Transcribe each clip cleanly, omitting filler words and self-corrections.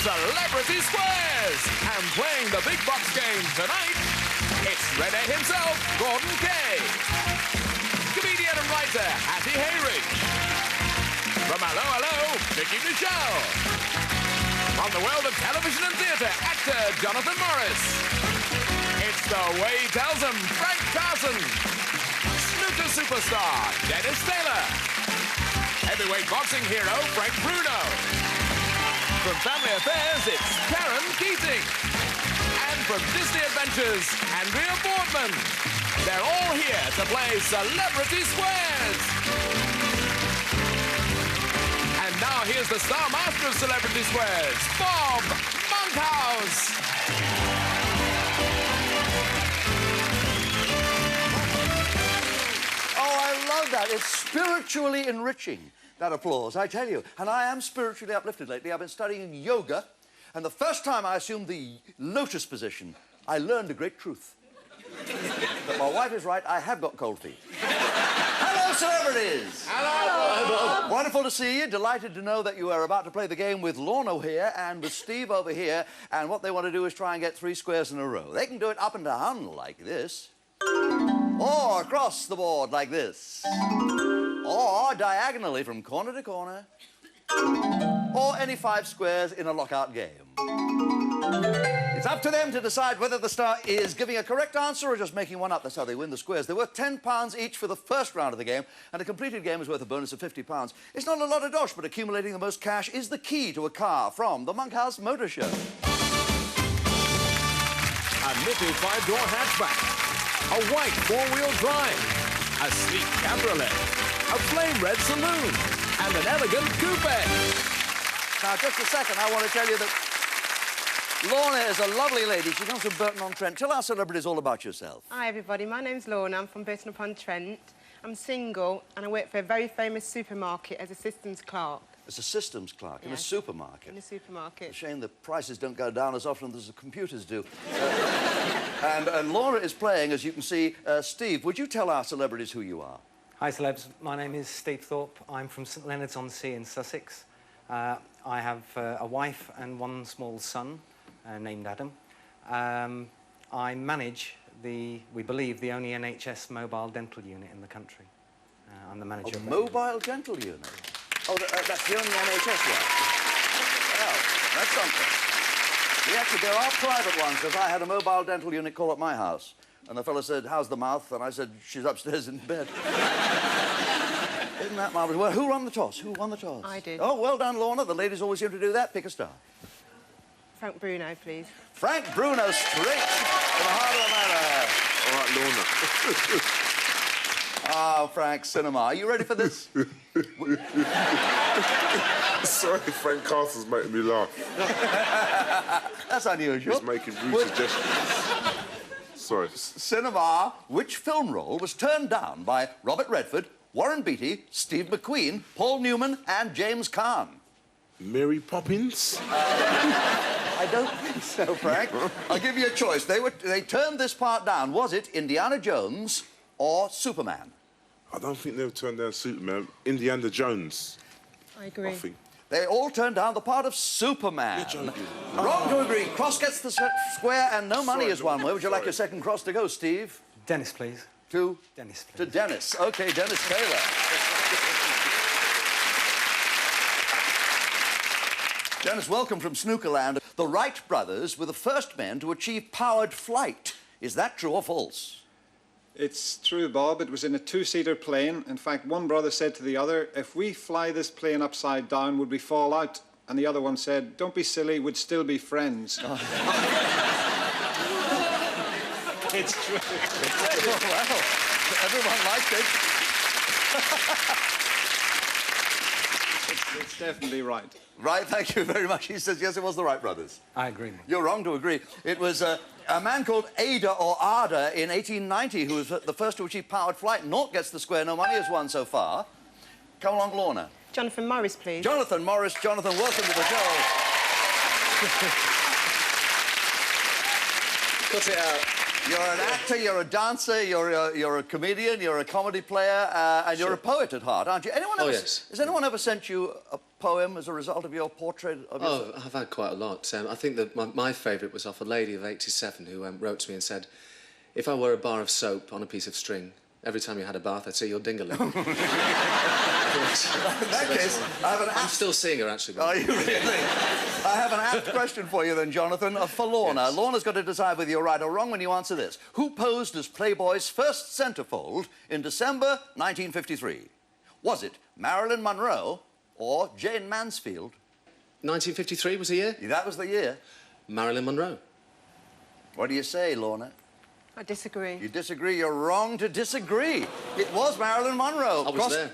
Celebrity Squares. And playing the big box game tonight, it's Rene himself, Gordon Kay. Comedian and writer, Hattie Hayridge. From Hello, Hello, Vicky Michelle. From the world of television and theatre, actor Jonathan Morris. It's the way he tells them, Frank Carson. Snooker superstar, Dennis Taylor. Heavyweight boxing hero, Frank Bruno. From Family Affairs, it's Karen Keating. And from Disney Adventures, Andrea Boardman. They're all here to play Celebrity Squares. And now here's the star master of Celebrity Squares, Bob Monkhouse. Oh, I love that. It's spiritually enriching, that applause, I tell you. And I am spiritually uplifted lately. I've been studying yoga, and the first time I assumed the lotus position, I learned a great truth. But my wife is right, I have got cold feet. Hello, celebrities! Hello. Wonderful to see you. Delighted to know that you are about to play the game with Lorna here and with Steve over here. And what they want to do is try and get 3 squares in a row. They can do it up and down like this. Or across the board like this. Or diagonally from corner to corner. Or any 5 squares in a lockout game. It's up to them to decide whether the star is giving a correct answer or just making one up. That's how they win the squares. They're worth £10 each for the first round of the game, and a completed game is worth a bonus of £50. It's not a lot of dosh, but accumulating the most cash is the key to a car from the Monkhouse Motor Show. A nifty 5-door hatchback, a white 4-wheel drive, a sleek cabriolet, a flame red saloon, and an elegant coupe. Now, just a second, I want to tell you that Lorna is a lovely lady. She comes from Burton-on-Trent. Tell our celebrities all about yourself. Hi everybody, my name's Lorna, I'm from Burton-upon-Trent. I'm single and I work for a very famous supermarket as a systems clerk. As a systems clerk in a supermarket. In a supermarket. It's a shame the prices don't go down as often as the computers do. And Laura is playing, as you can see. Steve, would you tell our celebrities who you are? Hi celebs, my name is Steve Thorpe. I'm from St Leonards-on-Sea in Sussex. I have a wife and 1 small son named Adam. I manage we believe, the only NHS mobile dental unit in the country. I'm the manager of that mobile dental unit? Oh, that's the only NHS one? Well, that's something. Actually, there are private ones, because I had a mobile dental unit call at my house. And the fellow said, how's the mouth? And I said, she's upstairs in bed. Isn't that marvellous? Well, who won the toss? Who won the toss? I did. Oh, well done, Lorna. The ladies always seem to do that. Pick a star. Frank Bruno, please. Frank Bruno, straight to the heart of the matter. All right, Lorna. Oh, Frank, cinema. Are you ready for this? Sorry, Frank Carson's making me laugh. That's unusual. He's making rude suggestions. Sorry. Cinema, which film role was turned down by Robert Redford, Warren Beatty, Steve McQueen, Paul Newman, and James Caan? Mary Poppins? I don't think so, Frank. I'll give you a choice. They turned this part down. Was it Indiana Jones or Superman? I don't think they've turned down Superman. Indiana Jones. I agree. I think. They all turned down the part of Superman. You're joking. Wrong to agree. Cross gets the square and no money is won. Where would you like your second cross to go, Steve? Dennis, please. To? Dennis, please. To Dennis. OK, Dennis Taylor. Dennis, welcome from Snookerland. The Wright brothers were the first men to achieve powered flight. Is that true or false? It's true, Bob. It was in a 2-seater plane. In fact, one brother said to the other, if we fly this plane upside down, would we fall out? And the other one said, don't be silly, we'd still be friends. Oh. It's true. Well, everyone liked it. It's definitely right. Right, thank you very much. He says, yes, it was the Wright brothers. I agree. You're wrong to agree. It was a man called Ada or Ada in 1890 who was the first to achieve powered flight. Naught gets the square, no money has won so far. Come along, Lorna. Jonathan Morris, please. Jonathan Morris. Jonathan, welcome to the show. Cut it out. You're an actor, you're a dancer, you're a comedian, you're a comedy player, and you're a poet at heart, aren't you? Has anyone ever sent you a poem as a result of your portrait of Oh, I've had quite a lot. I think that my favourite was off a lady of 87 who wrote to me and said, if I were a bar of soap on a piece of string, every time you had a bath, I'd see your dingaling. In that case, I'm still seeing her, actually. Are you really? I have an apt question for you then, Jonathan, for Lorna. Yes. Lorna's got to decide whether you're right or wrong when you answer this. Who posed as Playboy's first centerfold in December 1953? Was it Marilyn Monroe or Jane Mansfield? 1953 was the year? That was the year. Marilyn Monroe. What do you say, Lorna? I disagree. You disagree? You're wrong to disagree. It was Marilyn Monroe. I was there.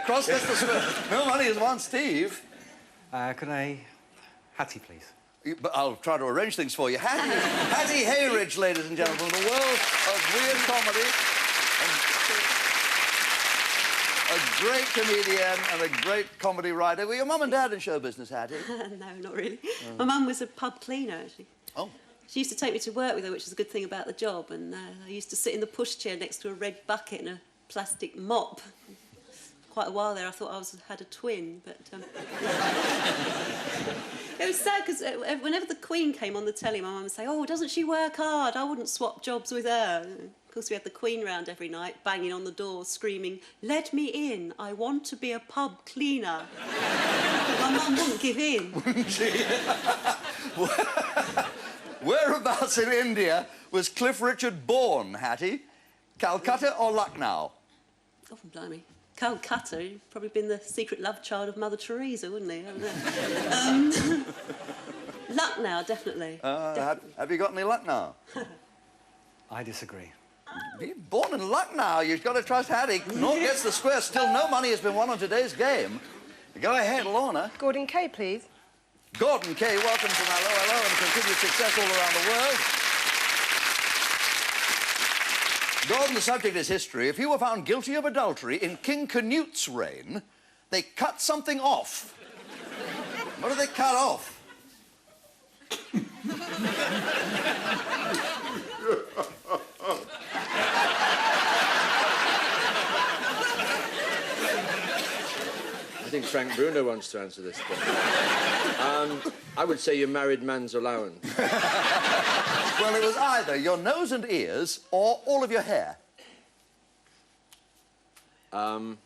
Cross this the square. No money is one, Steve. Could I... Hattie, please. But I'll try to arrange things for you. Hattie Hayridge, ladies and gentlemen, the world of weird comedy. A great comedian and a great comedy writer. Were your mum and dad in show business, Hattie? No, not really. My mum was a pub cleaner, actually. Oh. She used to take me to work with her, which was a good thing about the job, and I used to sit in the pushchair next to a red bucket and a plastic mop. Quite a while there, I thought I had a twin, but... It was sad, because whenever the Queen came on the telly, my mum would say, oh, doesn't she work hard? I wouldn't swap jobs with her. Of course, we had the Queen round every night, banging on the door, screaming, let me in, I want to be a pub cleaner. But my mum wouldn't give in. Wouldn't she? Whereabouts in India was Cliff Richard born, Hattie? Calcutta or Lucknow? Oh, blimey. Calcutta, he'd probably been the secret love child of Mother Teresa, wouldn't he? Lucknow, definitely. Have you got any luck now? I disagree. You're born in Lucknow. You've got to trust Hattie. North gets the square. Still no money has been won on today's game. Go ahead, Lorna. Gordon Kay, please. Gordon Kay, welcome to Hello, Hello, and continued success all around the world. Gordon, the subject is history. If you were found guilty of adultery in King Canute's reign, they cut something off. What did they cut off? I think Frank Bruno wants to answer this one. I would say your married man's allowance. Well, it was either your nose and ears or all of your hair. I'd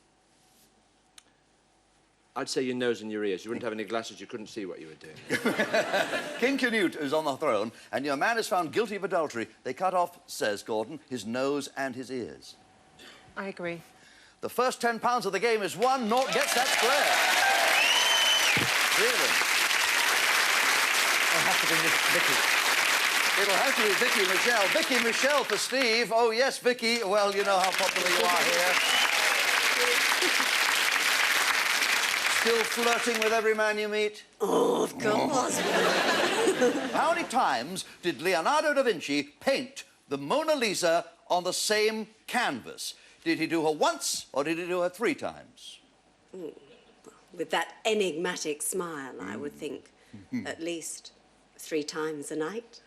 say your nose and your ears. You wouldn't have any glasses, you couldn't see what you were doing. King Canute is on the throne, and your man is found guilty of adultery. They cut off, says Gordon, his nose and his ears. I agree. The first £10 of the game is won. Naught gets that square. Really? It'll have to be Vicky. It'll have to be Vicky Michelle. Vicky Michelle for Steve. Oh, yes, Vicky. Well, you know how popular you are here. Still flirting with every man you meet? Oh, of course. How many times did Leonardo da Vinci paint the Mona Lisa on the same canvas? Did he do her once, or did he do her 3 times? With that enigmatic smile, I would think at least 3 times a night.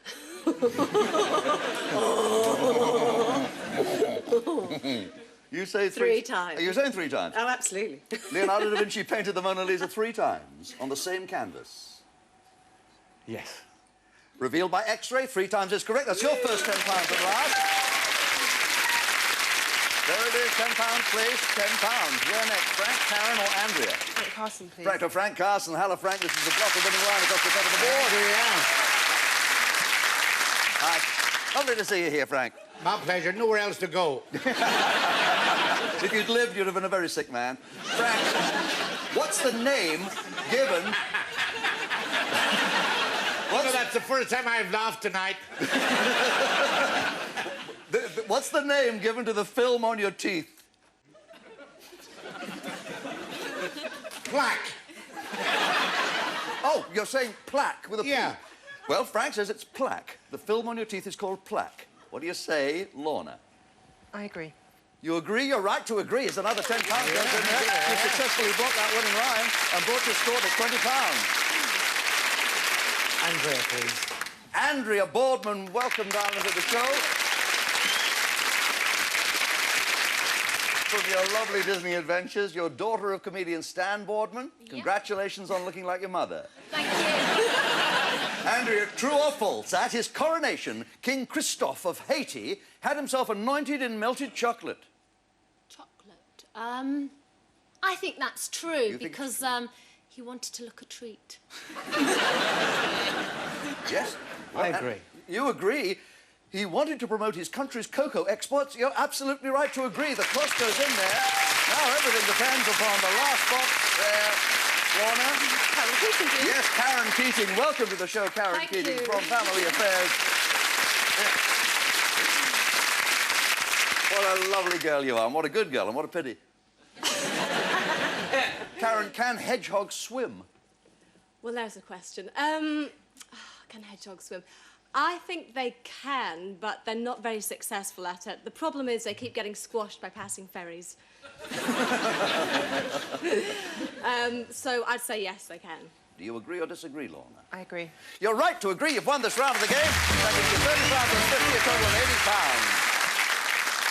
You say 3 times. You're saying 3 times? Oh, absolutely. Leonardo da Vinci painted the Mona Lisa 3 times on the same canvas. Yes. Revealed by X-ray, 3 times is correct. That's your first £10 at last. There it is, £10, please, £10. Where next, Frank, Karen, or Andrea? Frank Carson, please. Frank or Frank Carson. Hello, Frank. This is the block of winning line across the top of the board. Here we are. Lovely to see you here, Frank. My pleasure. Nowhere else to go. If you'd lived, you'd have been a very sick man. Frank, what's the name given... Well, that's the first time I've laughed tonight. What's the name given to the film on your teeth? Plaque. Oh, you're saying plaque with a P? Yeah. Well, Frank says it's plaque. The film on your teeth is called plaque. What do you say, Lorna? I agree. You agree? You're right to agree. It's another £10. You successfully broke that winning line and brought your score to £20. Andrea, please. Andrea Boardman, welcome, darling, to the show. from your lovely Disney adventures, your daughter of comedian Stan Boardman. Congratulations on looking like your mother. Thank you. Andrea, true or false, at his coronation, King Christoph of Haiti had himself anointed in melted chocolate. Chocolate. I think that's true because he wanted to look a treat. Yes? I agree. You agree? He wanted to promote his country's cocoa exports. You're absolutely right to agree. The cross goes in there. Now everything depends upon the last box there. Lorna? Karen Keating. Yes, Karen Keating. Welcome to the show, Karen Thank Keating you. from Family Affairs. What a lovely girl you are, and what a good girl, and what a pity. Karen, can hedgehogs swim? Well, there's a question. Can hedgehogs swim? I think they can, but they're not very successful at it. The problem is they keep getting squashed by passing ferries. So I'd say yes, they can. Do you agree or disagree, Lorna? I agree. You're right to agree. You've won this round of the game. That gives you £30 and 50, a total of £80.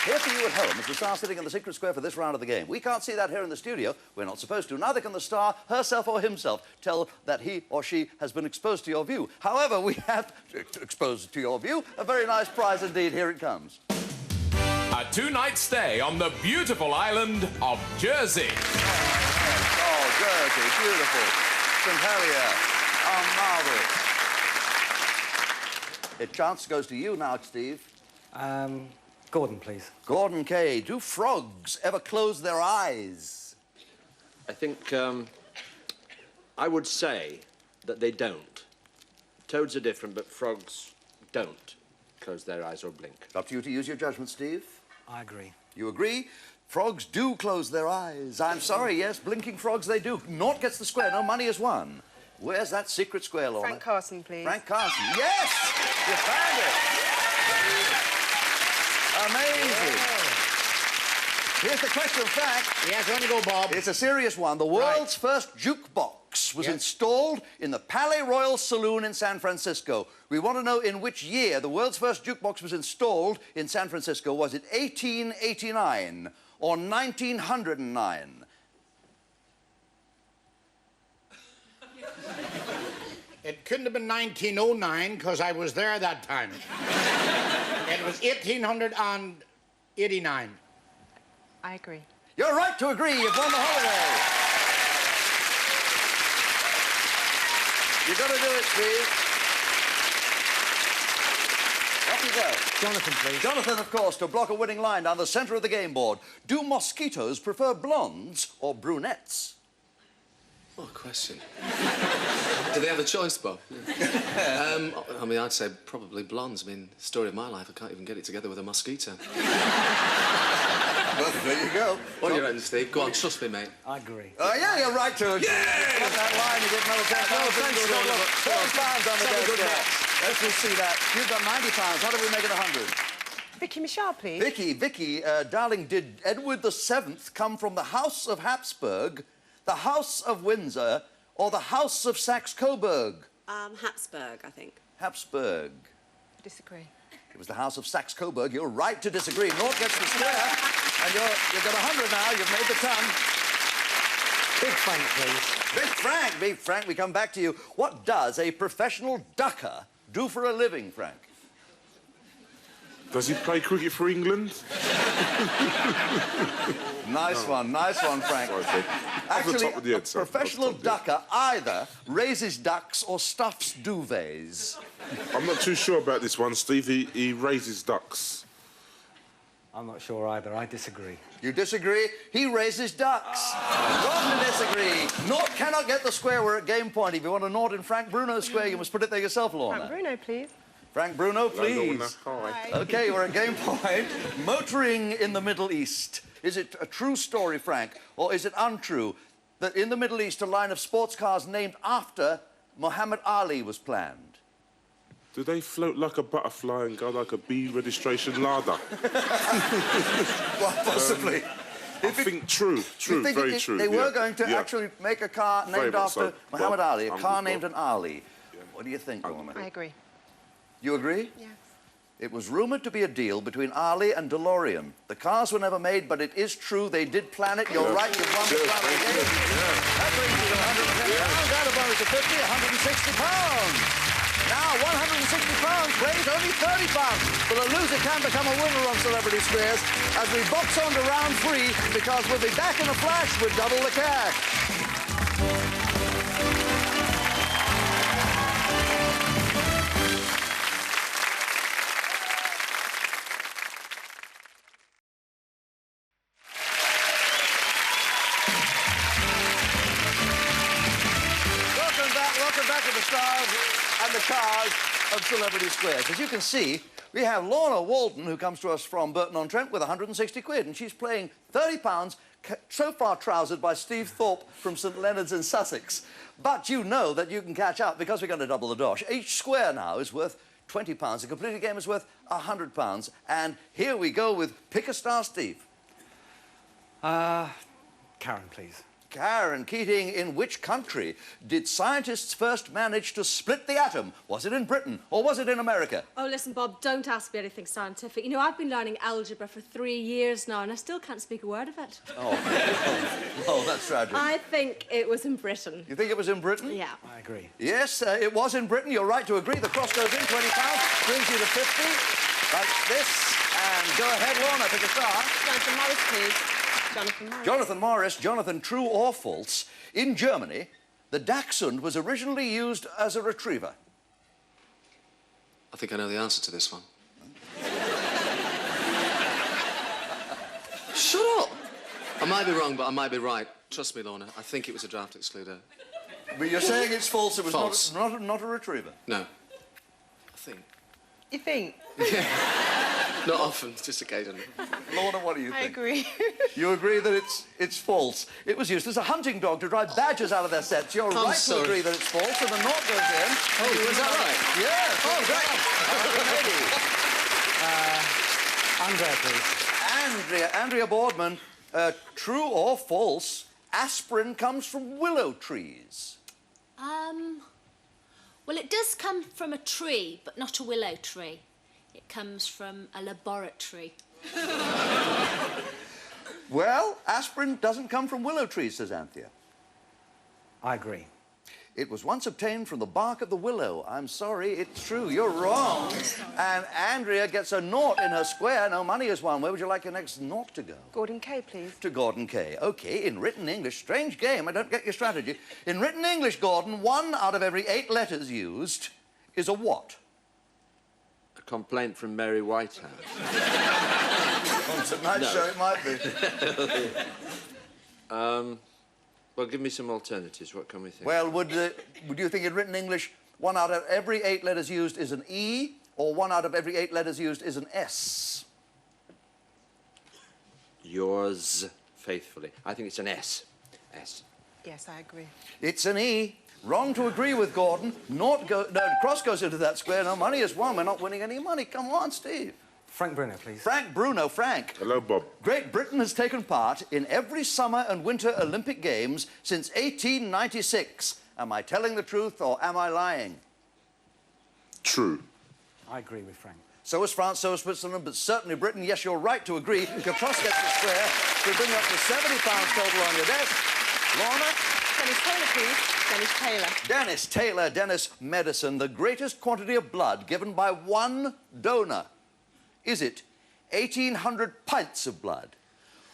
Here for you at home is the star sitting in the secret square for this round of the game. We can't see that here in the studio. We're not supposed to. Neither can the star, herself or himself, tell that he or she has been exposed to your view. However, we have exposed to your view a very nice prize indeed. Here it comes. A two-night stay on the beautiful island of Jersey. Oh, Jersey, beautiful. St. Helier. Oh, marvellous. The chance goes to you now, Steve. Gordon, please. Gordon Kay, do frogs ever close their eyes? I think I would say that they don't. Toads are different, but frogs don't close their eyes or blink. It's up to you to use your judgment, Steve. I agree. You agree? Frogs do close their eyes. I'm sorry, yes, blinking frogs they do. Naught gets the square, no money is won. Where's that secret square, Lorna? Frank Carson, please. Frank Carson, yes! You found it! Amazing. Here's the question, Frank. Yes, on you go, Bob. It's a serious one. The world's first jukebox was installed in the Palais Royal Saloon in San Francisco. We want to know in which year the world's first jukebox was installed in San Francisco. Was it 1889 or 1909? It couldn't have been 1909 because I was there that time. It was 1889. I agree. You're right to agree. You've won the holiday. You've got to do it, Steve. Off you go. Jonathan, please. Jonathan, of course, to block a winning line down the centre of the game board. Do mosquitoes prefer blondes or brunettes? What a question. Do they have a choice, Bob? I mean, I'd say probably blondes. I mean, story of my life, I can't even get it together with a mosquito. Well, there you go. What do you reckon, Steve? Go on, trust me, mate. I agree. Yeah, you're right to agree. Yeah! Got that line, you get another £10. £30 on the desk there. Let's just see that. You've got £90. How do we make it 100? Vicky Michelle, please. Vicky, darling, did Edward VII come from the House of Habsburg, the House of Windsor, or the House of Saxe-Coburg? Habsburg, I think. Habsburg. Disagree. It was the House of Saxe-Coburg. You're right to disagree. North gets the square, and you've got 100 now. You've made the ton. Big Frank, please. Big Frank, we come back to you. What does a professional ducker do for a living, Frank? Does he play cricket for England? Nice one, Frank. Actually, a professional ducker either raises ducks or stuffs duvets. I'm not too sure about this one, Steve. He raises ducks. I'm not sure either. I disagree. You disagree? He raises ducks. Gordon to disagree. Naught cannot get the square. We're at game point. If you want a naught in Frank Bruno's square, you must put it there yourself, Lorna. Frank Bruno, please. Frank Bruno, please. Hi. OK, we're at game point. Motoring in the Middle East. Is it a true story, Frank, or is it untrue that in the Middle East a line of sports cars named after Muhammad Ali was planned? Do they float like a butterfly and go like a bee registration larder? Well, possibly. I think true, very true. They were going to actually make a car named after Muhammad Ali, a car named an Ali. What do you think, Lorna? I agree. You agree? Yes. It was rumoured to be a deal between Ali and DeLorean. The cars were never made, but it is true they did plan it. You're right, you've won the crown of the game. That brings you to 110 pounds, and a bonus of 50, 160 pounds. Now, 160 pounds plays only 30 pounds. But a loser can become a winner on Celebrity Squares as we box on to round 3, because we'll be back in a flash with double the cash. Welcome back to the stars and the cars of Celebrity Squares. As you can see, we have Lorna Walton, who comes to us from Burton-on-Trent with 160 quid, and she's playing 30 pounds, so far trousered by Steve Thorpe from St Leonard's in Sussex. But you know that you can catch up because we're going to double the dosh. Each square now is worth 20 pounds. The completed game is worth 100 pounds. And here we go with Pick a Star, Steve. Karen, please. Karen Keating, in which country did scientists first manage to split the atom? Was it in Britain or was it in America? Oh, listen, Bob, don't ask me anything scientific. You know, I've been learning algebra for 3 years now, and I still can't speak a word of it. Oh, that's tragic. I think it was in Britain. You think it was in Britain? Yeah. I agree. Yes, it was in Britain. You're right to agree. The cross goes in, 20 pounds, brings you to 50. Like this. And go ahead, Lorna, pick a star. Jonathan Morris, please. Jonathan Morris. Jonathan Morris. Jonathan, true or false? In Germany, the Dachshund was originally used as a retriever. I think I know the answer to this one. Shut up! I might be wrong, but I might be right. Trust me, Lorna. I think it was a draft excluder. But you're saying it's false. It was false. Not a retriever. No. I think. You think? Not often, just occasionally. Lorna, what do you think? I agree. You agree that it's false. It was used as a hunting dog to drive badgers out of their sets. You're right to agree that it's false, and the knot goes in. Oh, is that right? Yes. Oh, great. Andrea, please. Andrea Boardman, true or false, aspirin comes from willow trees? Well, it does come from a tree, but not a willow tree. It comes from a laboratory. Well, aspirin doesn't come from willow trees, says Anthea. I agree. It was once obtained from the bark of the willow. I'm sorry, it's true. You're wrong. And Andrea gets a naught in her square. No money is won. Where would you like your next naught to go? Gordon Kay, please. To Gordon Kay. OK, in written English, strange game, I don't get your strategy. In written English, Gordon, 1 out of every 8 letters used is a what? A complaint from Mary Whitehouse. Oh, tonight show it might be. Well, give me some alternatives. What can we think? Well, would you think in written English 1 out of every 8 letters used is an E, or 1 out of every 8 letters used is an S? Yours faithfully. I think it's an S. S. Yes, I agree. It's an E. Wrong to agree with Gordon. No, cross goes into that square. No money is won. We're not winning any money. Come on, Steve. Frank Bruno, please. Frank Bruno. Frank. Hello, Bob. Great Britain has taken part in every summer and winter Olympic Games since 1896. Am I telling the truth or am I lying? True. I agree with Frank. So is France, so is Switzerland, but certainly Britain. Yes, you're right to agree. Cross gets the square. We'll bring you up to £70 total on your desk. Lorna? Dennis Taylor, please. Dennis Taylor. Dennis Taylor. Dennis medicine. The greatest quantity of blood given by one donor. Is it 1,800 pints of blood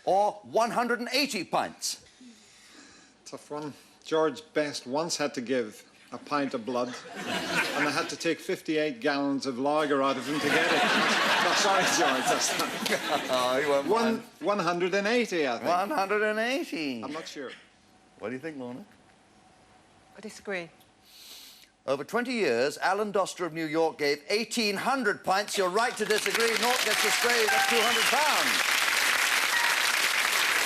or 180 pints? Tough one. George Best once had to give a pint of blood, and I had to take 58 gallons of lager out of him to get it. No, sorry, George. That's not... Oh, he won't mind. 180, I think. 180. I'm not sure. What do you think, Lorna? I disagree. Over 20 years, Alan Doster of New York gave 1,800 pints. You're right to disagree. Naught gets the square. That's £200.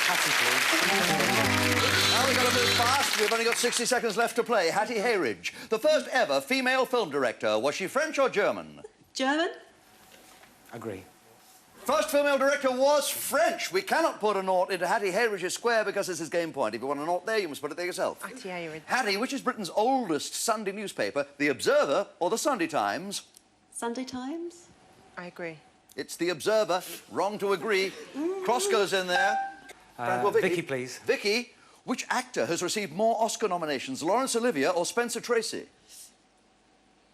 Hattie, please. Now we've got to move fast. We've only got 60 seconds left to play. Hattie Hayridge, the first ever female film director. Was she French or German? German? Agree. First female director was French. We cannot put a naught into Hattie Hayridge's square because this is game point. If you want a naught there, you must put it there yourself. Hattie Hayridge. Hattie, which is Britain's oldest Sunday newspaper, The Observer or The Sunday Times? Sunday Times? I agree. It's The Observer. Wrong to agree. Cross goes in there. Frank, well, Vicky, please. Vicky, which actor has received more Oscar nominations, Laurence Olivier or Spencer Tracy?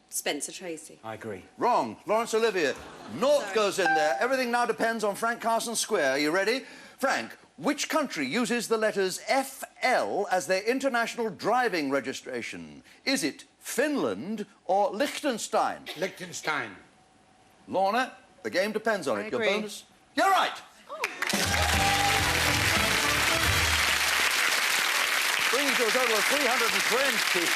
Spencer Tracy. I agree. Wrong. Laurence Olivier. North goes in there. Everything now depends on Frank Carson Square. Are you ready? Frank, which country uses the letters FL as their international driving registration? Is it Finland or Liechtenstein? Liechtenstein. Lorna, the game depends on it. I Your agree. bonus? You're right. Brings you to a total of £320.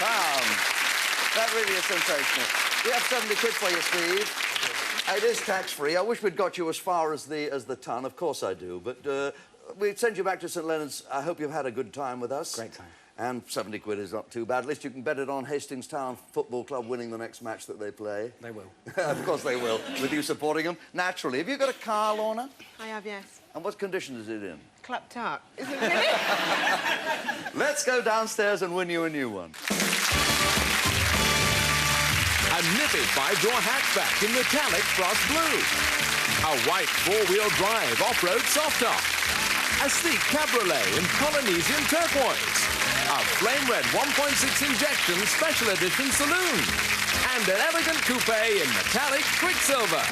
That really is sensational. We have 70 quid for you, Steve. It is tax-free. I wish we'd got you as far as the ton. Of course I do. But we'd send you back to St Leonard's. I hope you've had a good time with us. Great time. And 70 quid is not too bad. At least you can bet it on Hastings Town Football Club winning the next match that they play. They will. Of course they will, with you supporting them. Naturally. Have you got a car, Lorna? I have, yes. And what condition is it in? Clapped up. Is it really? Let's go downstairs and win you a new one. A nippy five-door hatchback in metallic frost blue. A white four-wheel drive off-road soft-top. A sleek cabriolet in Polynesian turquoise. A flame red 1.6 injection special edition saloon. And an elegant coupe in metallic quicksilver.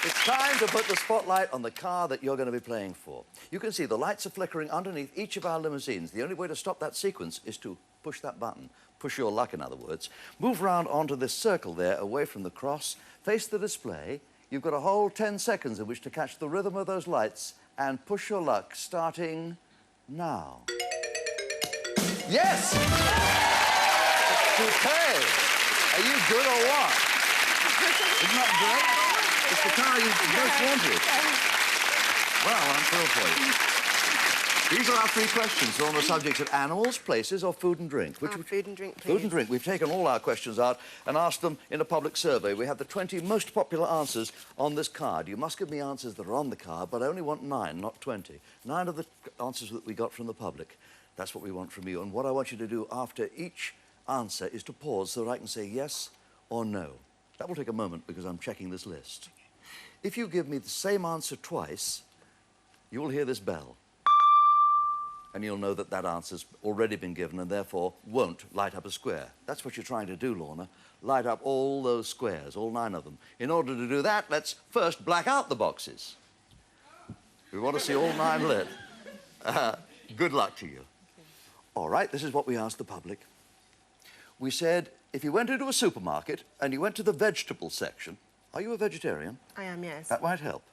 It's time to put the spotlight on the car that you're going to be playing for. You can see the lights are flickering underneath each of our limousines. The only way to stop that sequence is to push that button. Push your luck, in other words. Move round onto this circle there, away from the cross. Face the display. You've got a whole 10 seconds in which to catch the rhythm of those lights and push your luck, starting now. Yes! Coupe! Are you good or what? Isn't that great? It's the car you most wanted. Well, I'm thrilled for you. These are our three questions. They're on the subjects of animals, places, or food and drink. Food and drink, please. Food and drink. We've taken all our questions out and asked them in a public survey. We have the 20 most popular answers on this card. You must give me answers that are on the card, but I only want 9, not 20. 9 of the answers that we got from the public. That's what we want from you. And what I want you to do after each answer is to pause so that I can say yes or no. That will take a moment because I'm checking this list. If you give me the same answer twice, you will hear this bell. And you'll know that that answer's already been given and therefore won't light up a square. That's what you're trying to do, Lorna. Light up all those squares, all 9 of them. In order to do that, let's first black out the boxes. We want to see all 9 lit. Good luck to you. All right, this is what we asked the public. We said, if you went into a supermarket and you went to the vegetable section, are you a vegetarian? I am, yes. That might help.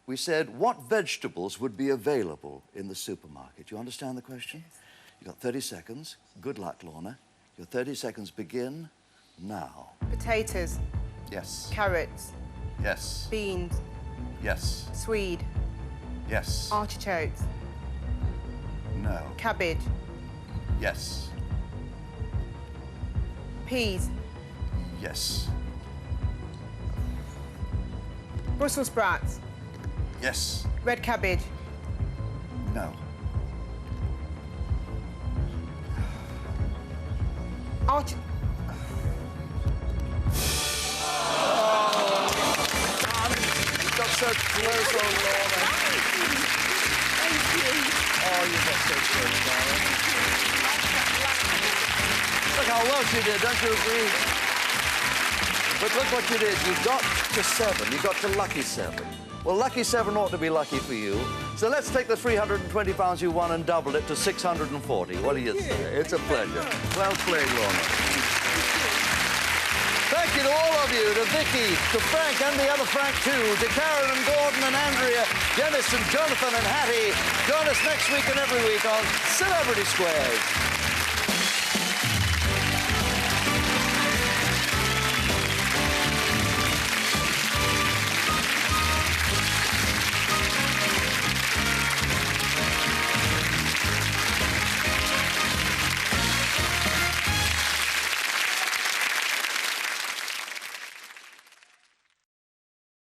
We said, what vegetables would be available in the supermarket? You understand the question? Yes. You've got 30 seconds. Good luck, Lorna. Your 30 seconds begin now. Potatoes. Yes. Carrots. Yes. Beans. Yes. Swede. Yes. Artichokes. No. Cabbage. Yes. Peas. Yes. Brussels sprouts. Yes. Red cabbage. No. Arch... You got so close, oh, Lorna. Thank you. Oh, you got so close, darling. Look how well she did, don't you agree? But look what you did. You got to 7. You got to lucky 7. Well, lucky 7 ought to be lucky for you. So let's take the £320 you won and double it to 640. What do you say? It's a pleasure. Well played, Lorna. Thank you to all of you, to Vicky, to Frank and the other Frank too, to Karen and Gordon and Andrea, Dennis and Jonathan and Hattie. Join us next week and every week on Celebrity Squares.